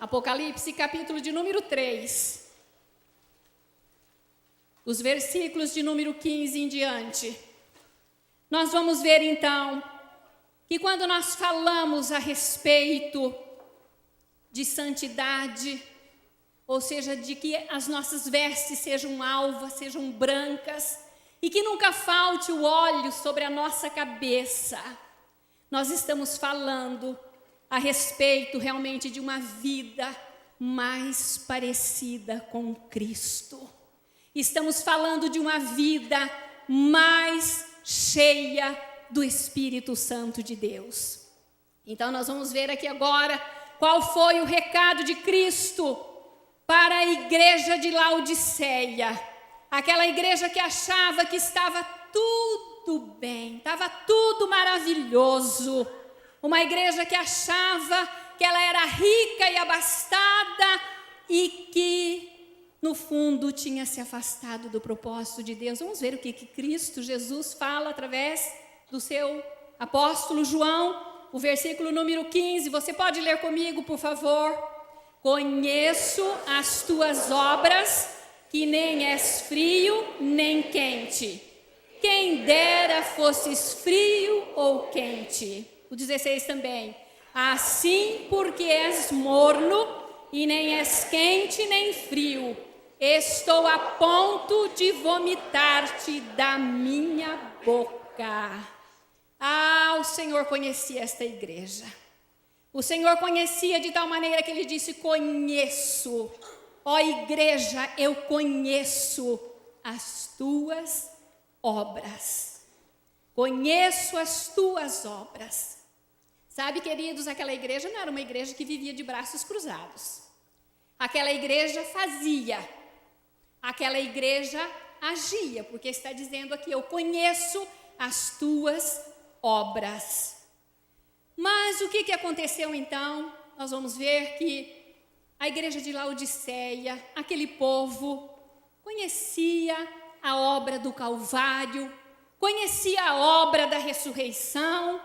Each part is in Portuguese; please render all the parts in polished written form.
Apocalipse, capítulo de número 3. Os versículos de número 15 em diante. Nós vamos ver então que quando nós falamos a respeito de santidade, ou seja, de que as nossas vestes sejam alvas, sejam brancas, e que nunca falte o óleo sobre a nossa cabeça, nós estamos falando a respeito realmente de uma vida mais parecida com Cristo. Estamos falando de uma vida mais cheia do Espírito Santo de Deus. Então nós vamos ver aqui agora qual foi o recado de Cristo para a igreja de Laodiceia. Aquela igreja que achava que estava tudo bem, estava tudo maravilhoso. Uma igreja que achava que ela era rica e abastada e que no fundo tinha se afastado do propósito de Deus. Vamos ver o que Cristo Jesus fala através do seu apóstolo João, o versículo número 15. Você pode ler comigo, por favor? Conheço as tuas obras, que nem és frio nem quente. Quem dera fosses frio ou quente. O 16 também. Assim, porque és morno e nem és quente nem frio, estou a ponto de vomitar-te da minha boca. Ah, o Senhor conhecia esta igreja. O Senhor conhecia de tal maneira que Ele disse: conheço, ó igreja, eu conheço as tuas obras. Conheço as tuas obras. Sabe, queridos, aquela igreja não era uma igreja que vivia de braços cruzados. Aquela igreja fazia. Aquela igreja agia, porque está dizendo aqui: eu conheço as tuas obras. Mas o que aconteceu então? Nós vamos ver que a igreja de Laodiceia, aquele povo, conhecia a obra do Calvário, conhecia a obra da ressurreição,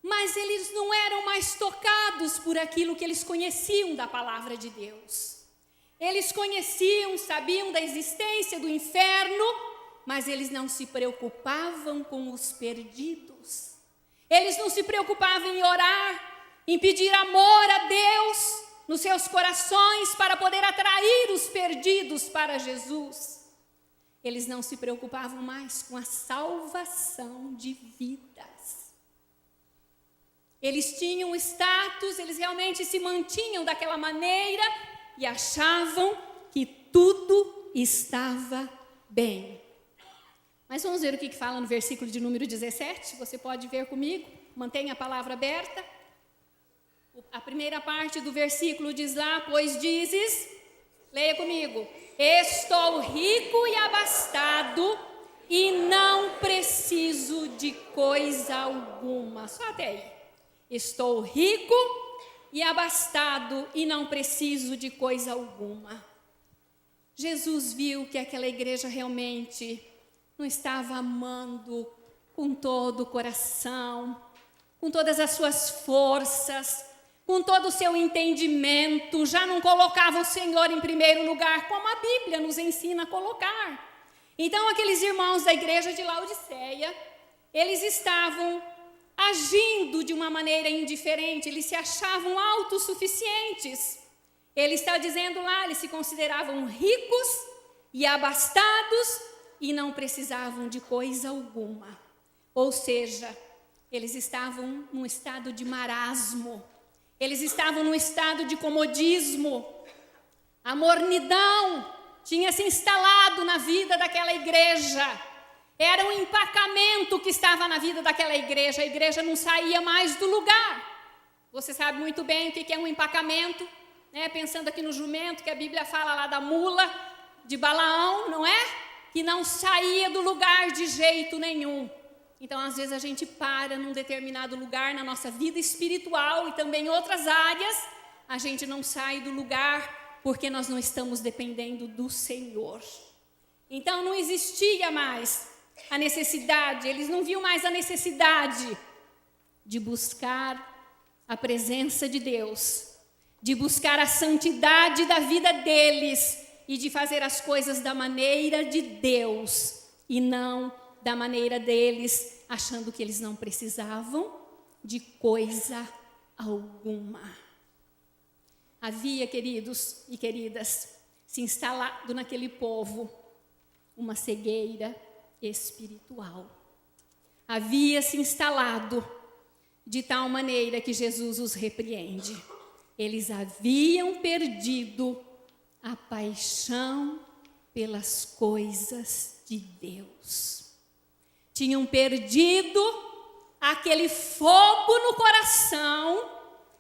mas eles não eram mais tocados por aquilo que eles conheciam da palavra de Deus. Eles conheciam, sabiam da existência do inferno, mas eles não se preocupavam com os perdidos. Eles não se preocupavam em orar, em pedir amor a Deus nos seus corações para poder atrair os perdidos para Jesus. Eles não se preocupavam mais com a salvação de vidas. Eles tinham status, eles realmente se mantinham daquela maneira e achavam que tudo estava bem. Mas vamos ver o que fala no versículo de número 17. Você pode ver comigo, mantenha a palavra aberta. A primeira parte do versículo diz lá: pois dizes, leia comigo: estou rico e abastado e não preciso de coisa alguma. Só até aí. Estou rico e abastado e não preciso de coisa alguma. Jesus viu que aquela igreja realmente não estava amando com todo o coração, com todas as suas forças, com todo o seu entendimento, já não colocava o Senhor em primeiro lugar, como a Bíblia nos ensina a colocar. Então, aqueles irmãos da igreja de Laodiceia, eles estavam agindo de uma maneira indiferente, eles se achavam autossuficientes. Ele está dizendo lá, eles se consideravam ricos e abastados e não precisavam de coisa alguma. Ou seja, eles estavam num estado de marasmo, eles estavam num estado de comodismo. A mornidão tinha se instalado na vida daquela igreja. Era um empacamento que estava na vida daquela igreja. A igreja não saía mais do lugar. Você sabe muito bem o que é um empacamento, né? Pensando aqui no jumento, que a Bíblia fala lá da mula de Balaão, não é? Que não saía do lugar de jeito nenhum. Então, às vezes, a gente para num determinado lugar na nossa vida espiritual e também em outras áreas, a gente não sai do lugar porque nós não estamos dependendo do Senhor. Então, não existia mais a necessidade, eles não viam mais a necessidade de buscar a presença de Deus, de buscar a santidade da vida deles e de fazer as coisas da maneira de Deus e não da maneira deles, achando que eles não precisavam de coisa alguma. Havia, queridos e queridas, se instalado naquele povo uma cegueira espiritual. Havia se instalado de tal maneira que Jesus os repreende. Eles haviam perdido a paixão pelas coisas de Deus. Tinham perdido aquele fogo no coração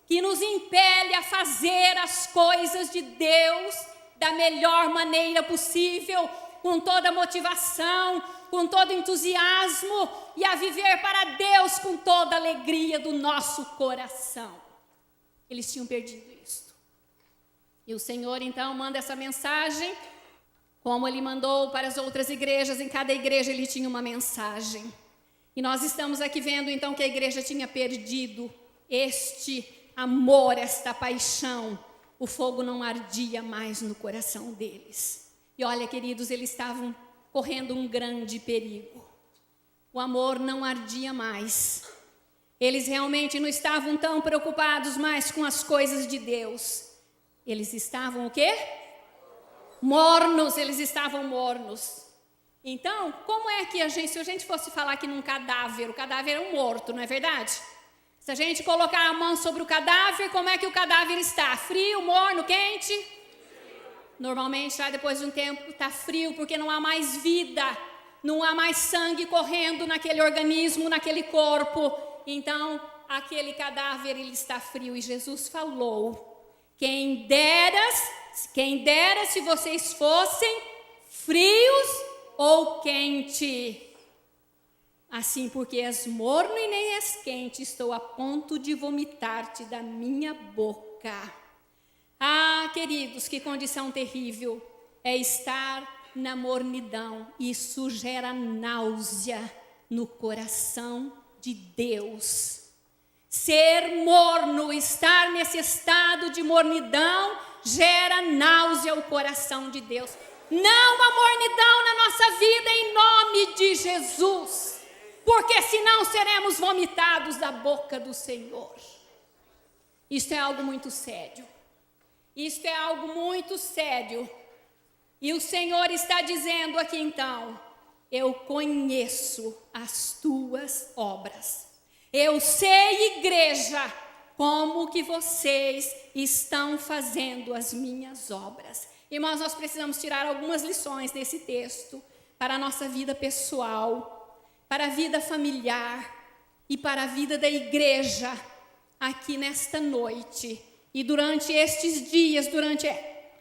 que nos impele a fazer as coisas de Deus da melhor maneira possível, com toda a motivação, com todo entusiasmo e a viver para Deus com toda a alegria do nosso coração. Eles tinham perdido isso. E o Senhor então manda essa mensagem, como Ele mandou para as outras igrejas, em cada igreja Ele tinha uma mensagem. E nós estamos aqui vendo então que a igreja tinha perdido este amor, esta paixão. O fogo não ardia mais no coração deles. E olha, queridos, eles estavam correndo um grande perigo. O amor não ardia mais. Eles realmente não estavam tão preocupados mais com as coisas de Deus. Eles estavam o quê? Mornos, eles estavam mornos. Então, como é que se a gente fosse falar aqui num cadáver, o cadáver é um morto, não é verdade? Se a gente colocar a mão sobre o cadáver, como é que o cadáver está? Frio, morno, quente? Normalmente, depois de um tempo, está frio, porque não há mais vida, não há mais sangue correndo naquele organismo, naquele corpo. Então, aquele cadáver, ele está frio. E Jesus falou, quem dera se vocês fossem frios ou quente. Assim, porque és morno e nem és quente, estou a ponto de vomitar-te da minha boca. Ah, queridos, que condição terrível é estar na mornidão. Isso gera náusea no coração de Deus. Ser morno, estar nesse estado de mornidão, gera náusea ao coração de Deus. Não a mornidão na nossa vida em nome de Jesus, porque senão seremos vomitados da boca do Senhor. Isto é algo muito sério. Isto é algo muito sério. E o Senhor está dizendo aqui então, eu conheço as tuas obras. Eu sei, igreja, como que vocês estão fazendo as minhas obras. Irmãos, nós precisamos tirar algumas lições desse texto para a nossa vida pessoal, para a vida familiar e para a vida da igreja aqui nesta noite. E durante estes dias, durante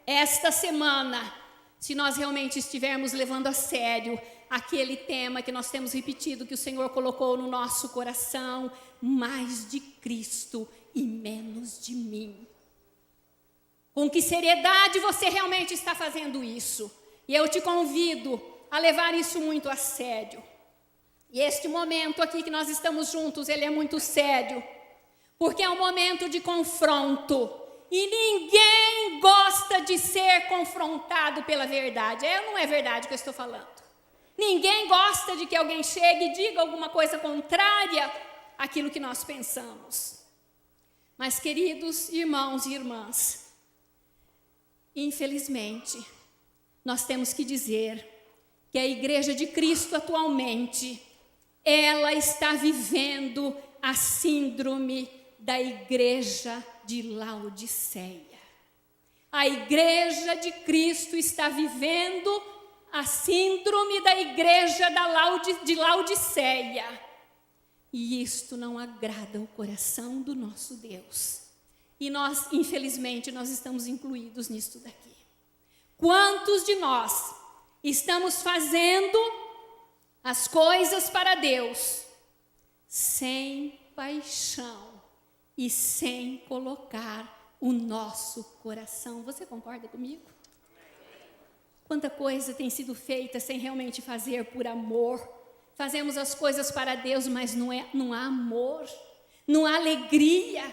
esta semana, se nós realmente estivermos levando a sério aquele tema que nós temos repetido, que o Senhor colocou no nosso coração, mais de Cristo e menos de mim. Com que seriedade você realmente está fazendo isso? E eu te convido a levar isso muito a sério. E este momento aqui que nós estamos juntos, ele é muito sério, porque é um momento de confronto. E ninguém gosta de ser confrontado pela verdade. Não é verdade que eu estou falando. Ninguém gosta de que alguém chegue e diga alguma coisa contrária àquilo que nós pensamos. Mas, queridos irmãos e irmãs, infelizmente, nós temos que dizer que a Igreja de Cristo atualmente, ela está vivendo a síndrome da Igreja de Laodiceia. A Igreja de Cristo está vivendo a síndrome da Igreja de Laodiceia. E isto não agrada o coração do nosso Deus. E nós, infelizmente, nós estamos incluídos nisto daqui. Quantos de nós estamos fazendo as coisas para Deus sem paixão e sem colocar o nosso coração? Você concorda comigo? Quanta coisa tem sido feita sem realmente fazer por amor. Fazemos as coisas para Deus, mas não há amor, não há alegria.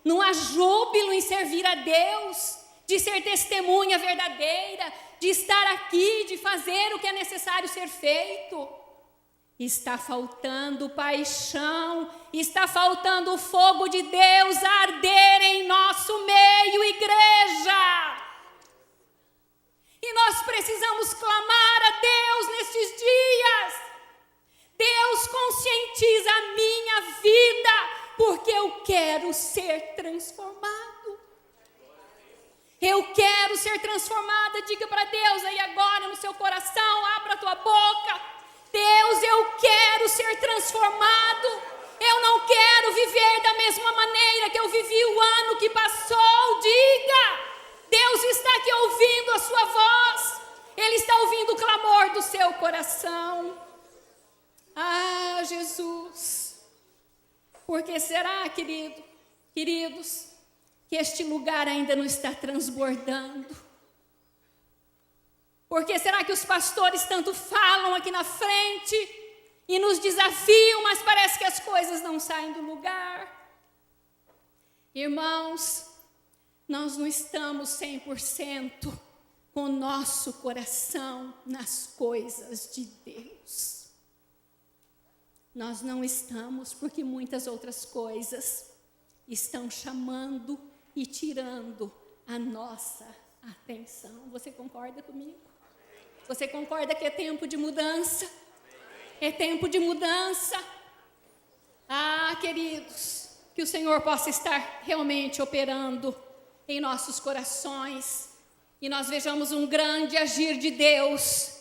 não há júbilo em servir a Deus, de ser testemunha verdadeira, de estar aqui, de fazer o que é necessário ser feito. Está faltando paixão, está faltando o fogo de Deus a arder em nosso meio, igreja. E nós precisamos clamar a Deus nestes dias. Deus, conscientiza a minha vida, porque eu quero ser transformado. Eu quero ser transformada. Diga para Deus aí agora no seu coração, abra a tua boca. Deus, eu quero ser transformado. Eu não quero viver da mesma maneira que eu vivi o ano que passou. Diga. Deus está aqui ouvindo a sua voz. Ele está ouvindo o clamor do seu coração. Ah, Jesus. Por que será, queridos, que este lugar ainda não está transbordando? Por que será que os pastores tanto falam aqui na frente e nos desafiam, mas parece que as coisas não saem do lugar? Irmãos, nós não estamos 100% com o nosso coração nas coisas de Deus. Nós não estamos, porque muitas outras coisas estão chamando e tirando a nossa atenção. Você concorda comigo? Você concorda que é tempo de mudança? É tempo de mudança. Ah, queridos, que o Senhor possa estar realmente operando em nossos corações e nós vejamos um grande agir de Deus,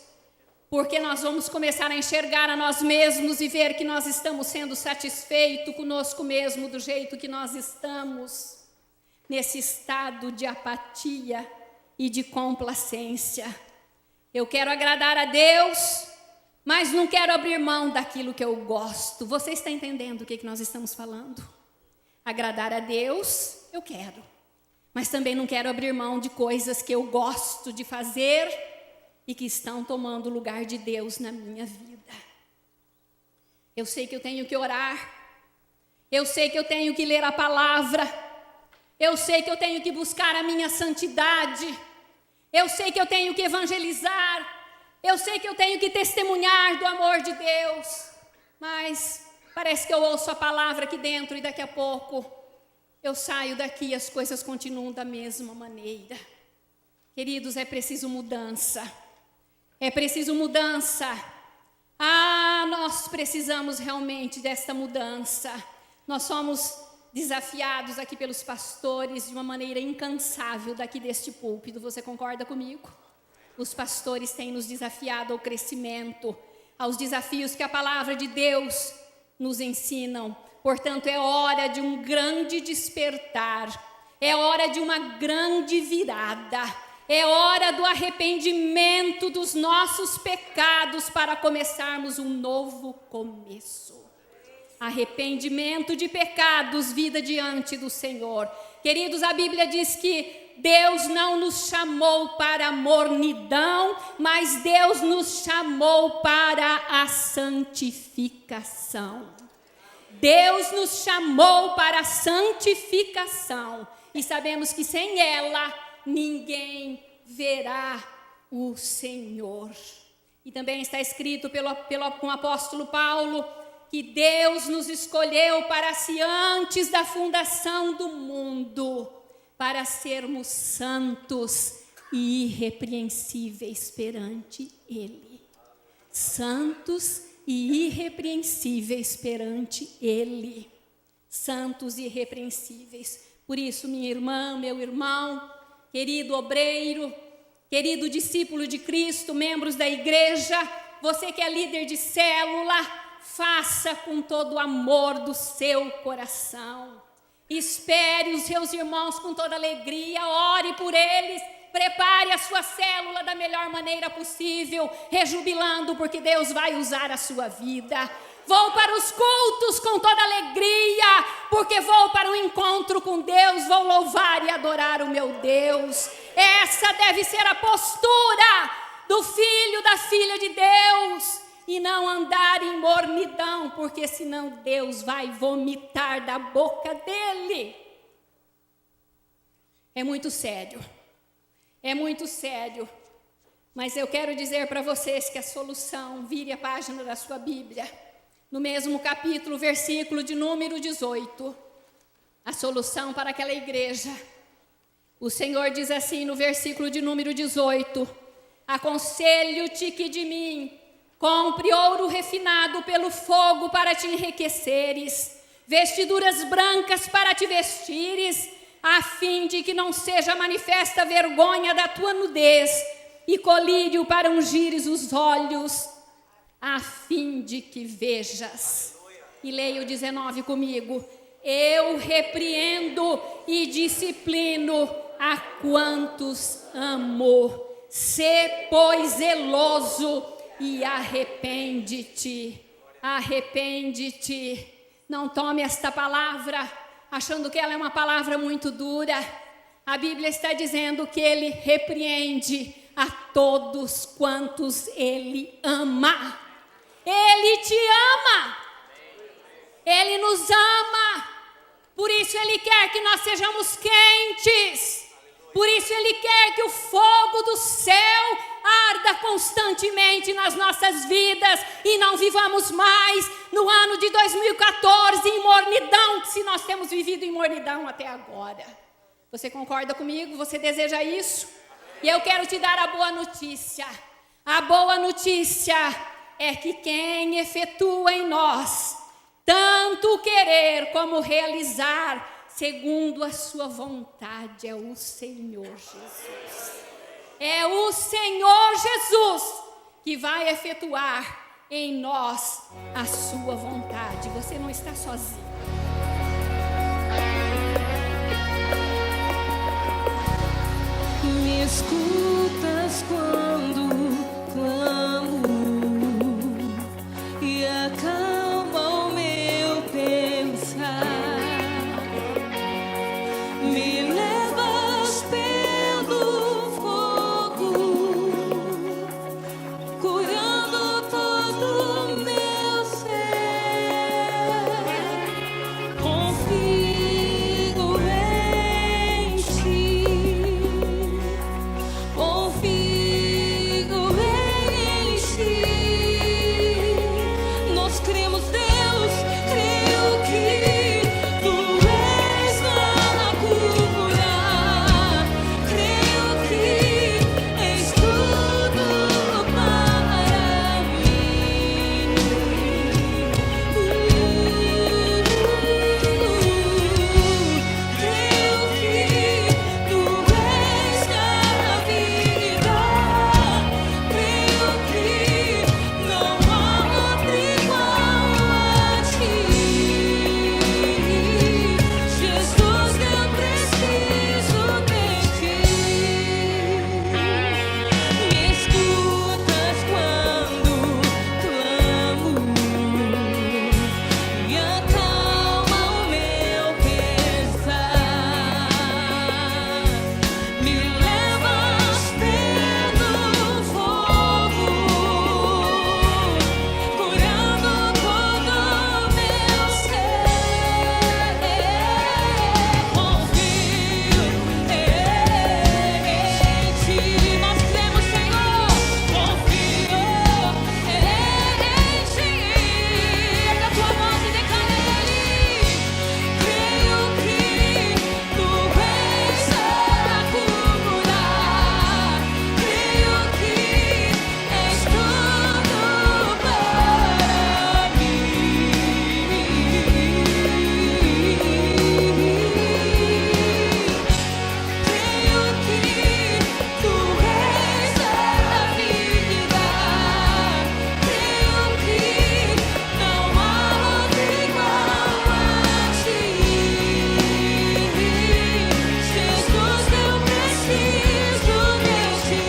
porque nós vamos começar a enxergar a nós mesmos e ver que nós estamos sendo satisfeitos conosco mesmo do jeito que nós estamos, nesse estado de apatia e de complacência. Eu quero agradar a Deus, mas não quero abrir mão daquilo que eu gosto. Você está entendendo o que nós estamos falando? Agradar a Deus, eu quero, mas também não quero abrir mão de coisas que eu gosto de fazer e que estão tomando o lugar de Deus na minha vida. Eu sei que eu tenho que orar, eu sei que eu tenho que ler a palavra, eu sei que eu tenho que buscar a minha santidade, eu sei que eu tenho que evangelizar, eu sei que eu tenho que testemunhar do amor de Deus, mas parece que eu ouço a palavra aqui dentro e daqui a pouco eu saio daqui e as coisas continuam da mesma maneira. Queridos, é preciso mudança. É preciso mudança. Ah, nós precisamos realmente desta mudança. Nós somos desafiados aqui pelos pastores de uma maneira incansável daqui deste púlpito. Você concorda comigo? Os pastores têm nos desafiado ao crescimento, aos desafios que a palavra de Deus nos ensinam. Portanto, é hora de um grande despertar. É hora de uma grande virada. É hora do arrependimento dos nossos pecados para começarmos um novo começo. Arrependimento de pecados, vida diante do Senhor. Queridos, a Bíblia diz que Deus não nos chamou para a mornidão, mas Deus nos chamou para a santificação. Deus nos chamou para a santificação. E sabemos que sem ela ninguém verá o Senhor. E também está escrito com o apóstolo Paulo que Deus nos escolheu para si antes da fundação do mundo, para sermos santos e irrepreensíveis perante Ele. Santos e irrepreensíveis perante Ele. Santos e irrepreensíveis. Por isso, minha irmã, meu irmão, querido obreiro, querido discípulo de Cristo, membros da igreja, você que é líder de célula, faça com todo o amor do seu coração. Espere os seus irmãos com toda alegria, ore por eles, prepare a sua célula da melhor maneira possível, rejubilando, porque Deus vai usar a sua vida. Vou para os cultos com toda alegria, porque vou para o encontro com Deus, vou louvar e adorar o meu Deus. Essa deve ser a postura do filho, da filha de Deus, e não andar em mornidão, porque senão Deus vai vomitar da boca dele. É muito sério. É muito sério. Mas eu quero dizer para vocês que a solução, vire a página da sua Bíblia, no mesmo capítulo, versículo de número 18, a solução para aquela igreja. O Senhor diz assim no versículo de número 18: aconselho-te que de mim compre ouro refinado pelo fogo para te enriqueceres, vestiduras brancas para te vestires, a fim de que não seja manifesta a vergonha da tua nudez, e colírio para ungires os olhos, a fim de que vejas. E leia o 19 comigo: eu repreendo e disciplino a quantos amo. Sê, pois, zeloso e arrepende-te. Arrepende-te. Não tome esta palavra achando que ela é uma palavra muito dura. A Bíblia está dizendo que ele repreende a todos quantos ele ama. Ele te ama. Ele nos ama. Por isso ele quer que nós sejamos quentes. Por isso ele quer que o fogo do céu arda constantemente nas nossas vidas e não vivamos mais no ano de 2014 em mornidão, se nós temos vivido em mornidão até agora. Você concorda comigo? Você deseja isso? E eu quero te dar a boa notícia. A boa notícia é que quem efetua em nós tanto querer como realizar segundo a sua vontade é o Senhor Jesus. É o Senhor Jesus que vai efetuar em nós a sua vontade. Você não está sozinho. Me escutas quando clamo e acalma o meu pensar. Me levas pelo fogo, curando todo o meu ser. Confio em ti. Confio em ti. Nós cremos, Deus, creio que tu és a cura. Creio que és tudo para mim. Creio que tu és a vida. Creio que não há outro igual a ti. Jesus, eu preciso de ti. Me escutas quando clamo e acalma o meu pensar. Me levas pelo fogo, curando todo o meu ser. Confio em ti. Nós cremos, Senhor. Confio em ti. Erga a tua voz e declara ele. Creio que tu és a cura. Creio que és tudo para mim. Creio que tu és a vida. Creio que não há outro igual a ti. Jesus, eu preciso de ti.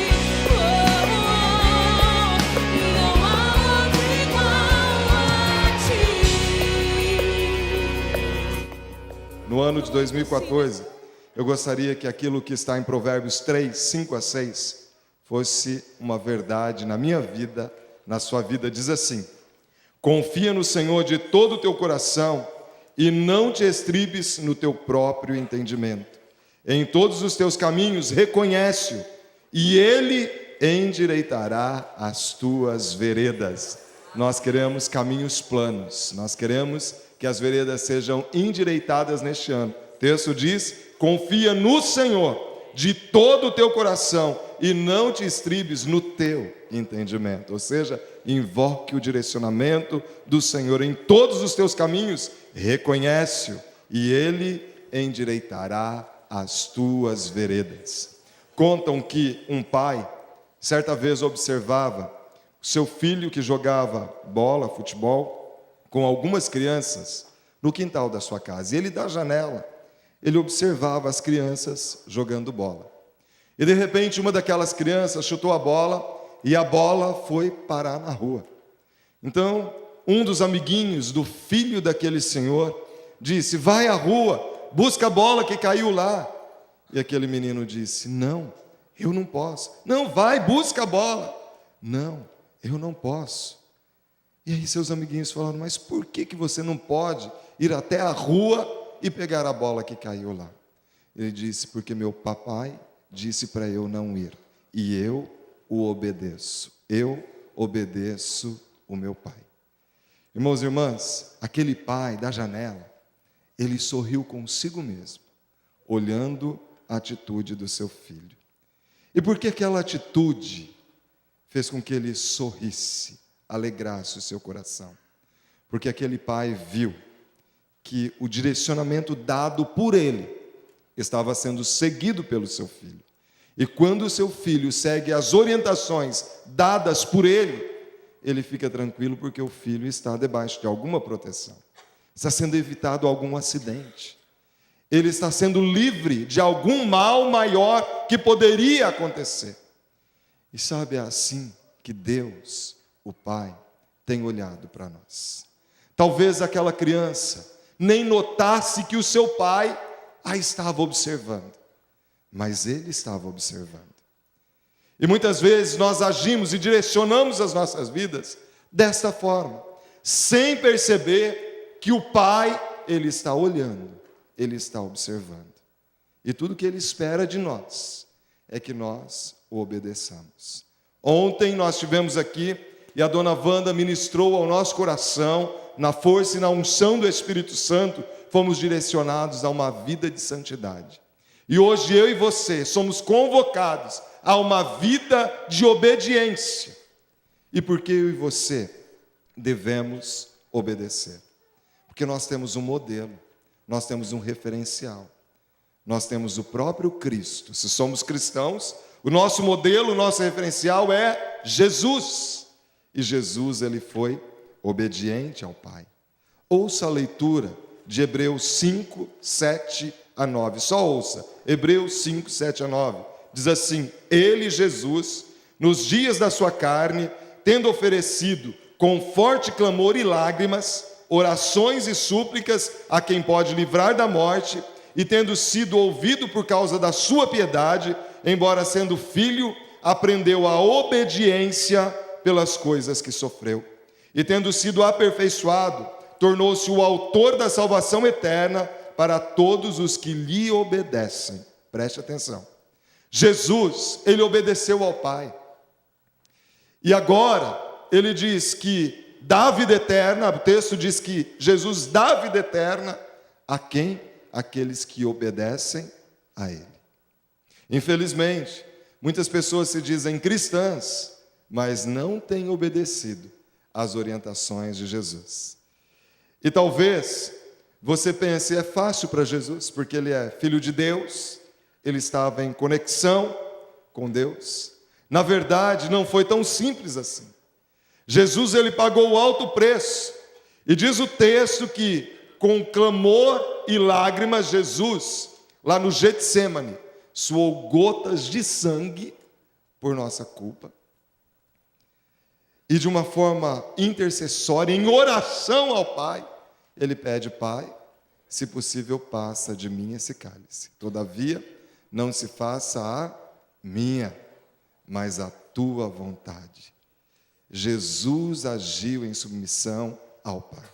Não há outro igual a ti. No ano de 2014, eu gostaria que aquilo que está em Provérbios 3, 5 a 6, fosse uma verdade na minha vida, na sua vida. Diz assim: confia no Senhor de todo o teu coração e não te estribes no teu próprio entendimento. Em todos os teus caminhos reconhece-o, e ele endireitará as tuas veredas. Nós queremos caminhos planos, nós queremos que as veredas sejam endireitadas neste ano. O texto diz: confia no Senhor de todo o teu coração e não te estribes no teu entendimento. Ou seja, invoque o direcionamento do Senhor em todos os teus caminhos, reconhece-o e ele endireitará as tuas veredas. Contam que um pai certa vez observava o seu filho que jogava bola, futebol, com algumas crianças no quintal da sua casa. E ele, da janela, ele observava as crianças jogando bola. E de repente uma daquelas crianças chutou a bola e a bola foi parar na rua. Então, um dos amiguinhos do filho daquele senhor disse: vai à rua, busca a bola que caiu lá. E aquele menino disse: não, eu não posso. Não, vai, busca a bola. Não, eu não posso. E aí seus amiguinhos falaram: mas por que você não pode ir até a rua e pegar a bola que caiu lá? Ele disse: porque meu papai disse para eu não ir, e eu o obedeço. Eu obedeço o meu pai. Irmãos e irmãs, aquele pai da janela, ele sorriu consigo mesmo, olhando a atitude do seu filho. E por que aquela atitude fez com que ele sorrisse, alegrasse o seu coração? Porque aquele pai viu que o direcionamento dado por ele estava sendo seguido pelo seu filho. E quando o seu filho segue as orientações dadas por ele, ele fica tranquilo porque o filho está debaixo de alguma proteção. Está sendo evitado algum acidente. Ele está sendo livre de algum mal maior que poderia acontecer. E sabe, é assim que Deus, o Pai, tem olhado para nós. Talvez aquela criança nem notasse que o seu pai a estava observando, mas ele estava observando. E muitas vezes nós agimos e direcionamos as nossas vidas desta forma, sem perceber que o pai, ele está olhando, ele está observando. E tudo que ele espera de nós é que nós o obedeçamos. Ontem nós estivemos aqui e a dona Wanda ministrou ao nosso coração, na força e na unção do Espírito Santo, fomos direcionados a uma vida de santidade. E hoje eu e você somos convocados a uma vida de obediência. E por que eu e você devemos obedecer? Porque nós temos um modelo, nós temos um referencial, nós temos o próprio Cristo. Se somos cristãos, o nosso modelo, o nosso referencial é Jesus. E Jesus, ele foi obediente ao Pai. Ouça a leitura de Hebreus 5, 7 a 9. Só ouça. Hebreus 5, 7 a 9. Diz assim: ele, Jesus, nos dias da sua carne, tendo oferecido com forte clamor e lágrimas, orações e súplicas a quem pode livrar da morte, e tendo sido ouvido por causa da sua piedade, embora sendo filho, aprendeu a obediência pelas coisas que sofreu. E tendo sido aperfeiçoado, tornou-se o autor da salvação eterna para todos os que lhe obedecem. Preste atenção. Jesus, ele obedeceu ao Pai. E agora, ele diz que dá vida eterna, o texto diz que Jesus dá vida eterna a quem? Aqueles que obedecem a Ele. Infelizmente, muitas pessoas se dizem cristãs, mas não têm obedecido às orientações de Jesus. E talvez você pense: é fácil para Jesus, porque Ele é Filho de Deus, Ele estava em conexão com Deus. Na verdade, não foi tão simples assim. Jesus, ele pagou o alto preço. E diz o texto que, com clamor e lágrimas, Jesus, lá no Getsêmani, suou gotas de sangue por nossa culpa. E de uma forma intercessória, em oração ao Pai, ele pede: Pai, se possível, passa de mim esse cálice. Todavia, não se faça a minha, mas a tua vontade. Jesus agiu em submissão ao Pai.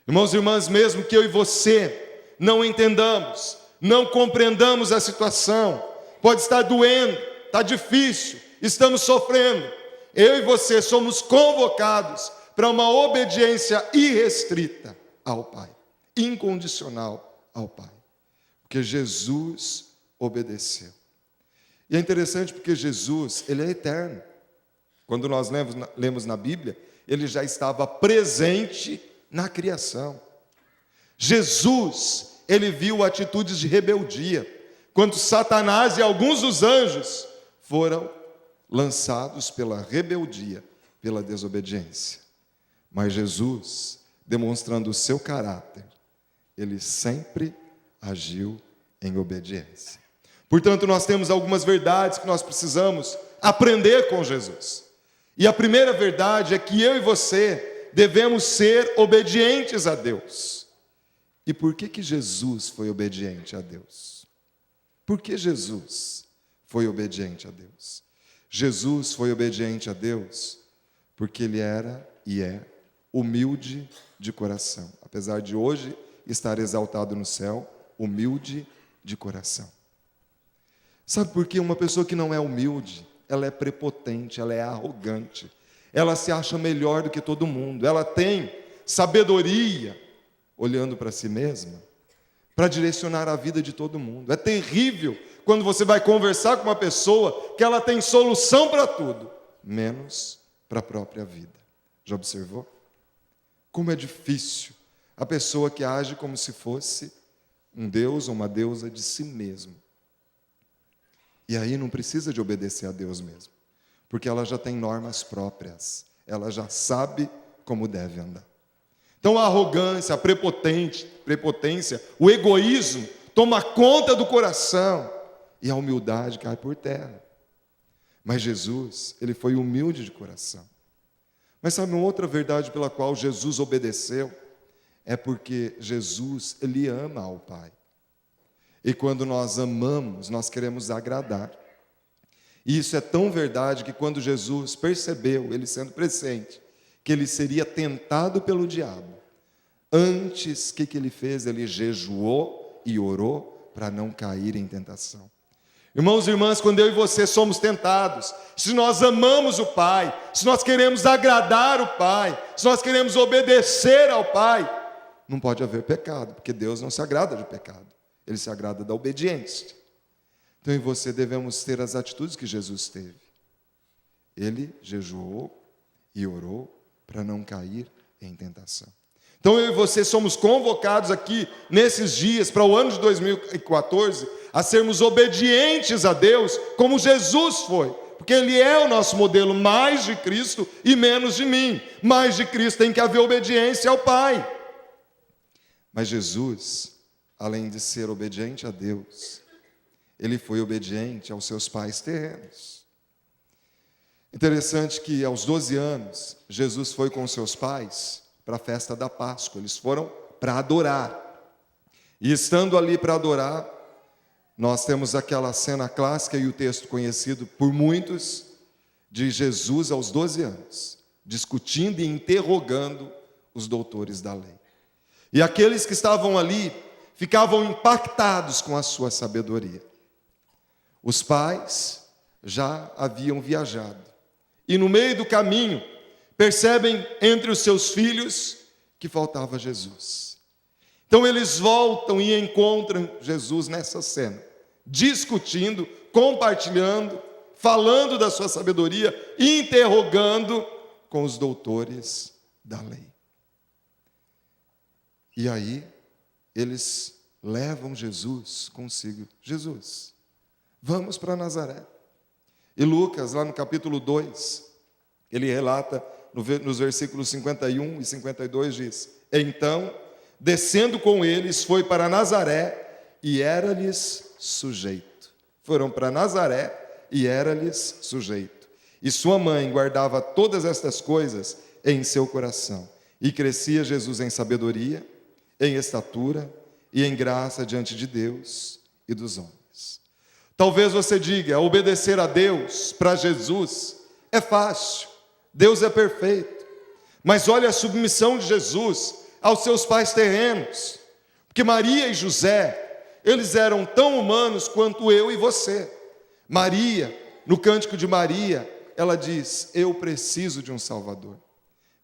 Irmãos e irmãs, mesmo que eu e você não entendamos, não compreendamos a situação, pode estar doendo, está difícil, estamos sofrendo. Eu e você somos convocados para uma obediência irrestrita ao Pai, incondicional ao Pai, porque Jesus obedeceu. E é interessante porque Jesus, ele é eterno. Quando nós lemos na Bíblia, ele já estava presente na criação. Jesus, ele viu atitudes de rebeldia, quando Satanás e alguns dos anjos foram lançados pela rebeldia, pela desobediência. Mas Jesus, demonstrando o seu caráter, ele sempre agiu em obediência. Portanto, nós temos algumas verdades que nós precisamos aprender com Jesus. E a primeira verdade é que eu e você devemos ser obedientes a Deus. E por que Jesus foi obediente a Deus? Por que Jesus foi obediente a Deus? Jesus foi obediente a Deus porque ele era e é humilde de coração. Apesar de hoje estar exaltado no céu, humilde de coração. Sabe por que uma pessoa que não é humilde, ela é prepotente, ela é arrogante, ela se acha melhor do que todo mundo, ela tem sabedoria, olhando para si mesma, para direcionar a vida de todo mundo. É terrível quando você vai conversar com uma pessoa que ela tem solução para tudo, menos para a própria vida. Já observou? Como é difícil a pessoa que age como se fosse um deus ou uma deusa de si mesmo. E aí não precisa de obedecer a Deus mesmo, porque ela já tem normas próprias, ela já sabe como deve andar. Então a arrogância, a prepotência, o egoísmo toma conta do coração e a humildade cai por terra. Mas Jesus, ele foi humilde de coração. Mas sabe uma outra verdade pela qual Jesus obedeceu? É porque Jesus, ele ama ao Pai. E quando nós amamos, nós queremos agradar. E isso é tão verdade que quando Jesus percebeu, ele sendo presente, que ele seria tentado pelo diabo, antes, o que ele fez? Ele jejuou e orou para não cair em tentação. Irmãos e irmãs, quando eu e você somos tentados, se nós amamos o Pai, se nós queremos agradar o Pai, se nós queremos obedecer ao Pai, não pode haver pecado, porque Deus não se agrada de pecado, ele se agrada da obediência. Então eu e você devemos ter as atitudes que Jesus teve. Ele jejuou e orou para não cair em tentação. Então eu e você somos convocados aqui nesses dias, para o ano de 2014, a sermos obedientes a Deus, como Jesus foi. Porque Ele é o nosso modelo, mais de Cristo e menos de mim. Mais de Cristo tem que haver obediência ao Pai. Mas Jesus, além de ser obediente a Deus, Ele foi obediente aos seus pais terrenos. Interessante que aos 12 anos, Jesus foi com seus pais para a festa da Páscoa. Eles foram para adorar. E estando ali para adorar, nós temos aquela cena clássica e o texto conhecido por muitos, de Jesus aos 12 anos, discutindo e interrogando os doutores da lei. E aqueles que estavam ali ficavam impactados com a sua sabedoria. Os pais já haviam viajado. E no meio do caminho, percebem entre os seus filhos que faltava Jesus. Então eles voltam e encontram Jesus nessa cena, discutindo, compartilhando, falando da sua sabedoria, interrogando com os doutores da lei. E aí, eles levam Jesus consigo. Jesus, vamos para Nazaré. E Lucas, lá no capítulo 2, ele relata, nos versículos 51 e 52, diz: então, descendo com eles, foi para Nazaré e era-lhes sujeito. Foram para Nazaré e era-lhes sujeito. E sua mãe guardava todas estas coisas em seu coração. E crescia Jesus em sabedoria, em estatura e em graça diante de Deus e dos homens. Talvez você diga, obedecer a Deus, para Jesus, é fácil. Deus é perfeito. Mas olha a submissão de Jesus aos seus pais terrenos. Porque Maria e José, eles eram tão humanos quanto eu e você. Maria, no Cântico de Maria, ela diz: eu preciso de um Salvador.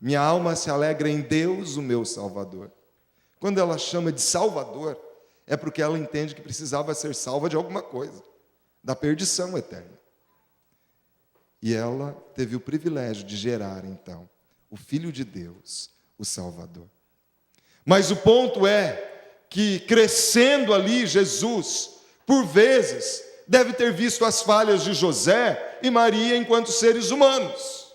Minha alma se alegra em Deus, o meu Salvador. Quando ela chama de Salvador, é porque ela entende que precisava ser salva de alguma coisa, da perdição eterna. E ela teve o privilégio de gerar, então, o Filho de Deus, o Salvador. Mas o ponto é que, crescendo ali, Jesus, por vezes, deve ter visto as falhas de José e Maria enquanto seres humanos.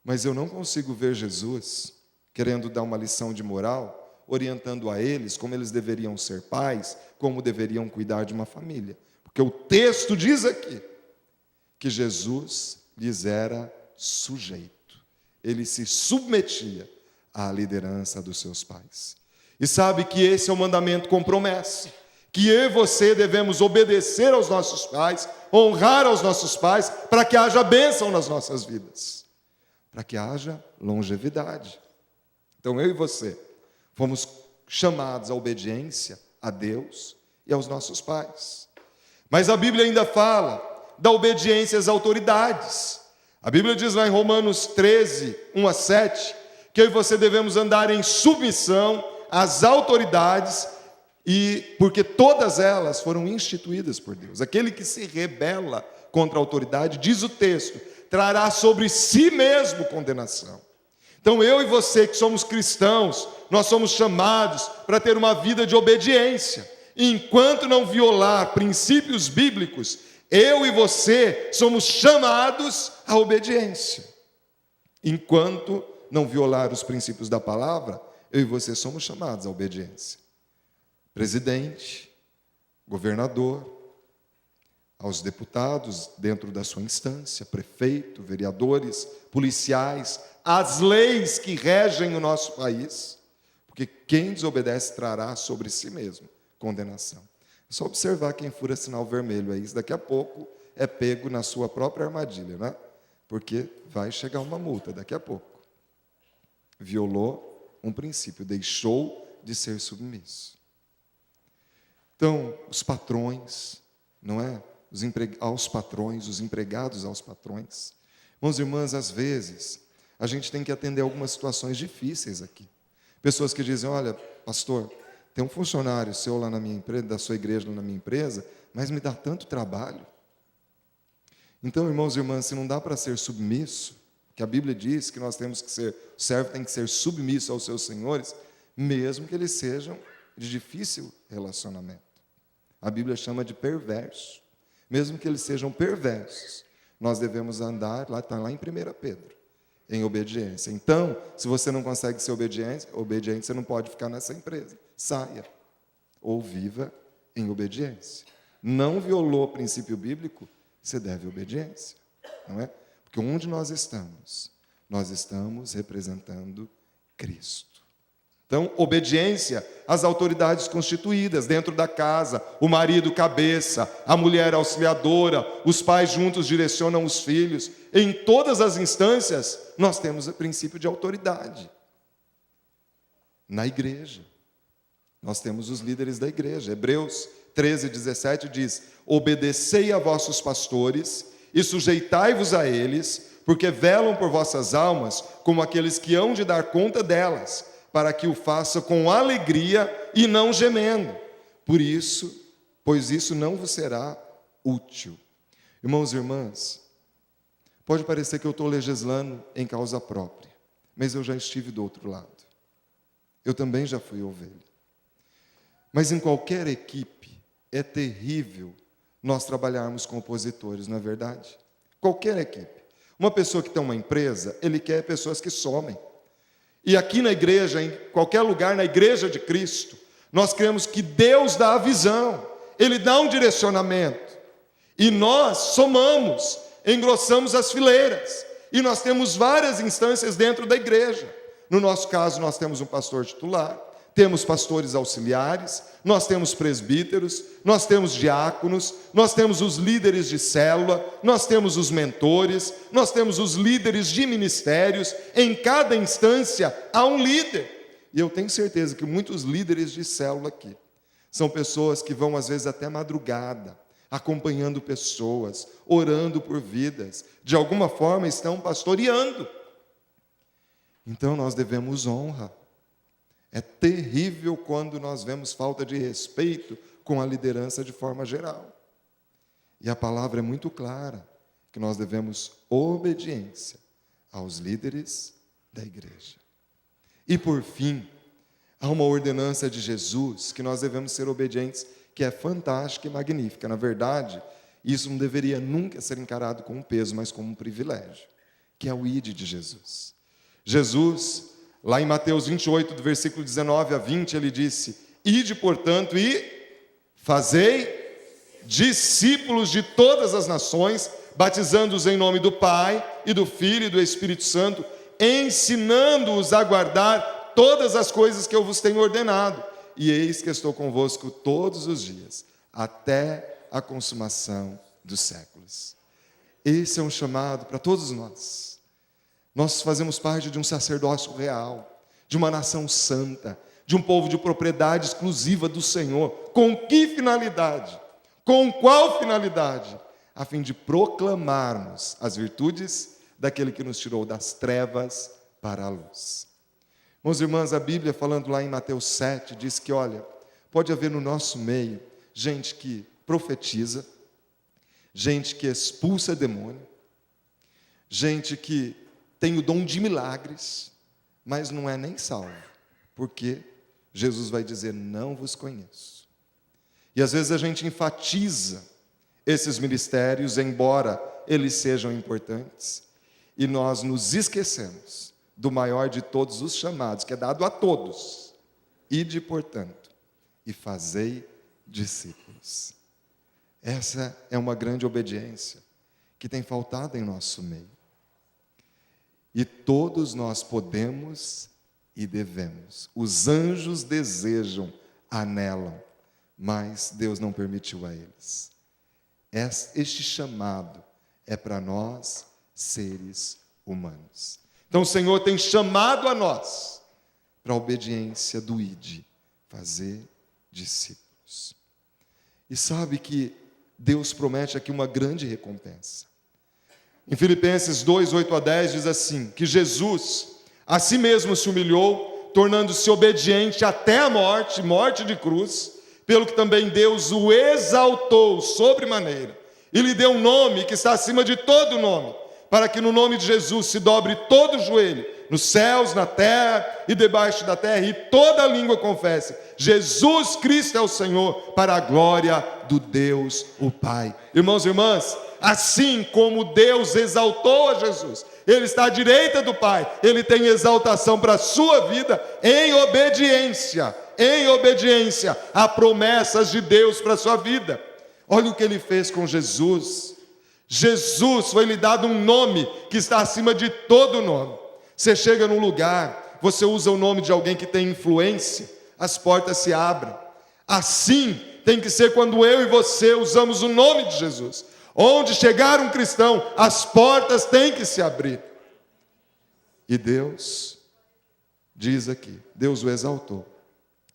Mas eu não consigo ver Jesus querendo dar uma lição de moral, orientando a eles como eles deveriam ser pais, como deveriam cuidar de uma família. Porque o texto diz aqui que Jesus lhes era sujeito. Ele se submetia à liderança dos seus pais. E sabe que esse é o mandamento com promessa, que eu e você devemos obedecer aos nossos pais, honrar aos nossos pais, para que haja bênção nas nossas vidas, para que haja longevidade. Então eu e você fomos chamados à obediência a Deus e aos nossos pais. Mas a Bíblia ainda fala da obediência às autoridades. A Bíblia diz lá em Romanos 13, 1-7, que eu e você devemos andar em submissão às autoridades, e porque todas elas foram instituídas por Deus. Aquele que se rebela contra a autoridade, diz o texto, trará sobre si mesmo condenação. Então eu e você que somos cristãos, nós somos chamados para ter uma vida de obediência. E enquanto não violar princípios bíblicos, eu e você somos chamados à obediência. Enquanto não violar os princípios da palavra, eu e você somos chamados à obediência. Presidente, governador, aos deputados dentro da sua instância, prefeito, vereadores, policiais, as leis que regem o nosso país, porque quem desobedece trará sobre si mesmo condenação. É só observar quem fura sinal vermelho aí, daqui a pouco é pego na sua própria armadilha, né? Porque vai chegar uma multa daqui a pouco. Violou um princípio, deixou de ser submisso. Então, os patrões, não é? Aos patrões, os empregados aos patrões. Irmãos e irmãs, às vezes, a gente tem que atender algumas situações difíceis aqui. Pessoas que dizem: olha, pastor, tem um funcionário seu lá na minha empresa, da sua igreja lá na minha empresa, mas me dá tanto trabalho. Então, irmãos e irmãs, se não dá para ser submisso, que a Bíblia diz que nós temos que ser, o servo tem que ser submisso aos seus senhores, mesmo que eles sejam de difícil relacionamento. A Bíblia chama de perverso. Mesmo que eles sejam perversos, nós devemos andar, lá está lá em 1 Pedro, em obediência. Então, se você não consegue ser obediente, você não pode ficar nessa empresa. Saia, ou viva em obediência. Não violou o princípio bíblico, você deve obediência, não é? Porque onde nós estamos representando Cristo. Então, obediência às autoridades constituídas dentro da casa, o marido cabeça, a mulher auxiliadora, os pais juntos direcionam os filhos. Em todas as instâncias, nós temos o princípio de autoridade. Na igreja, nós temos os líderes da igreja. Hebreus 13:17 diz: obedecei a vossos pastores e sujeitai-vos a eles, porque velam por vossas almas como aqueles que hão de dar conta delas, para que o faça com alegria e não gemendo. Pois isso não vos será útil. Irmãos e irmãs, pode parecer que eu estou legislando em causa própria, mas eu já estive do outro lado. Eu também já fui ovelha. Mas em qualquer equipe é terrível nós trabalharmos com opositores, não é verdade? Qualquer equipe. Uma pessoa que tem uma empresa, ele quer pessoas que somem. E aqui na igreja, em qualquer lugar, na igreja de Cristo, nós cremos que Deus dá a visão, Ele dá um direcionamento. E nós somamos, engrossamos as fileiras. E nós temos várias instâncias dentro da igreja. No nosso caso, nós temos um pastor titular, temos pastores auxiliares, nós temos presbíteros, nós temos diáconos, nós temos os líderes de célula, nós temos os mentores, nós temos os líderes de ministérios. Em cada instância há um líder. E eu tenho certeza que muitos líderes de célula aqui São pessoas que vão, às vezes, até madrugada, acompanhando pessoas, orando por vidas. De alguma forma, estão pastoreando. Então, nós devemos honra. É terrível quando nós vemos falta de respeito com a liderança de forma geral. E a palavra é muito clara, que nós devemos obediência aos líderes da igreja. E por fim, há uma ordenança de Jesus que nós devemos ser obedientes, que é fantástica e magnífica. Na verdade, isso não deveria nunca ser encarado como um peso, mas como um privilégio, que é o ide de Jesus. Jesus, lá em Mateus 28, do versículo 19 a 20, ele disse: ide, portanto, e fazei discípulos de todas as nações, batizando-os em nome do Pai, e do Filho e do Espírito Santo, ensinando-os a guardar todas as coisas que eu vos tenho ordenado. E eis que estou convosco todos os dias, até a consumação dos séculos. Esse é um chamado para todos nós. Nós fazemos parte de um sacerdócio real, de uma nação santa, de um povo de propriedade exclusiva do Senhor. Com que finalidade? Com qual finalidade? A fim de proclamarmos as virtudes daquele que nos tirou das trevas para a luz. Irmãos e irmãs, a Bíblia, falando lá em Mateus 7, diz que, olha, pode haver no nosso meio gente que profetiza, gente que expulsa demônio, gente que tem o dom de milagres, mas não é nem salvo, porque Jesus vai dizer: não vos conheço. E às vezes a gente enfatiza esses ministérios, embora eles sejam importantes, e nós nos esquecemos do maior de todos os chamados, que é dado a todos: ide, portanto, e fazei discípulos. Essa é uma grande obediência que tem faltado em nosso meio. E todos nós podemos e devemos. Os anjos desejam, anelam, mas Deus não permitiu a eles. Este chamado é para nós, seres humanos. Então o Senhor tem chamado a nós para a obediência do ide, fazer discípulos. E sabe que Deus promete aqui uma grande recompensa. Em Filipenses 2, 8 a 10 diz assim, que Jesus a si mesmo se humilhou, tornando-se obediente até a morte, morte de cruz, pelo que também Deus o exaltou sobremaneira, e lhe deu um nome que está acima de todo nome, para que no nome de Jesus se dobre todo o joelho, nos céus, na terra e debaixo da terra, e toda língua confesse: Jesus Cristo é o Senhor, para a glória do Deus o Pai. Irmãos e irmãs, assim como Deus exaltou a Jesus, Ele está à direita do Pai, Ele tem exaltação para a sua vida em obediência a promessas de Deus para a sua vida. Olha o que Ele fez com Jesus. Jesus foi lhe dado um nome que está acima de todo nome. Você chega num lugar, você usa o nome de alguém que tem influência, as portas se abrem. Assim tem que ser quando eu e você usamos o nome de Jesus. Onde chegar um cristão, as portas têm que se abrir. E Deus diz aqui, Deus o exaltou,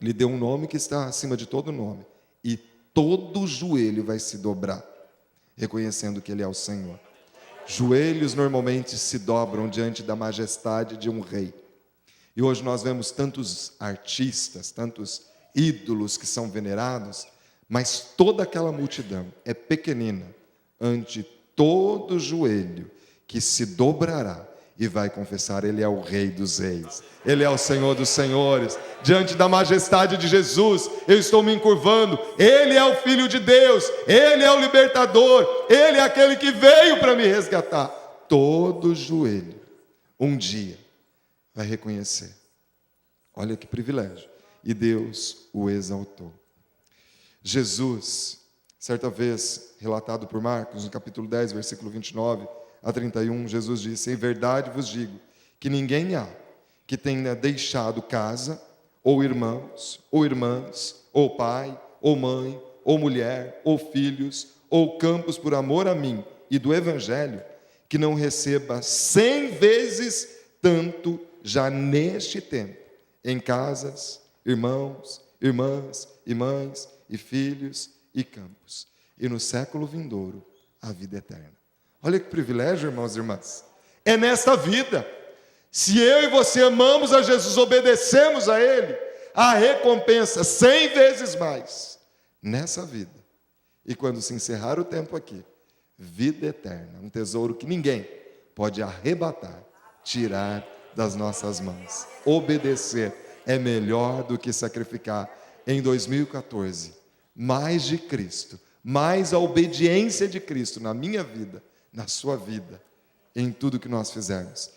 lhe deu um nome que está acima de todo nome, e todo joelho vai se dobrar, reconhecendo que Ele é o Senhor. Joelhos normalmente se dobram diante da majestade de um rei. E hoje nós vemos tantos artistas, tantos ídolos que são venerados, mas toda aquela multidão é pequenina ante todo joelho que se dobrará e vai confessar: Ele é o Rei dos Reis, Ele é o Senhor dos Senhores. Diante da majestade de Jesus, eu estou me encurvando. Ele é o Filho de Deus, Ele é o libertador, Ele é aquele que veio para me resgatar. Todo joelho, um dia, vai reconhecer. Olha que privilégio. E Deus o exaltou. Jesus, certa vez, relatado por Marcos, no capítulo 10, versículo 29 a 31, Jesus disse: em verdade vos digo que ninguém há que tenha deixado casa, ou irmãos, ou irmãs, ou pai, ou mãe, ou mulher, ou filhos, ou campos por amor a mim e do Evangelho, que não receba 100 vezes tanto já neste tempo, em casas, irmãos, irmãs e mães, e filhos e campos. E no século vindouro, a vida eterna. Olha que privilégio, irmãos e irmãs. É nesta vida. Se eu e você amamos a Jesus, obedecemos a Ele, a recompensa 100 vezes mais nessa vida. E quando se encerrar o tempo aqui, vida eterna, um tesouro que ninguém pode arrebatar, tirar das nossas mãos. Obedecer é melhor do que sacrificar. Em 2014, mais de Cristo, mais a obediência de Cristo na minha vida, na sua vida, em tudo que nós fizermos.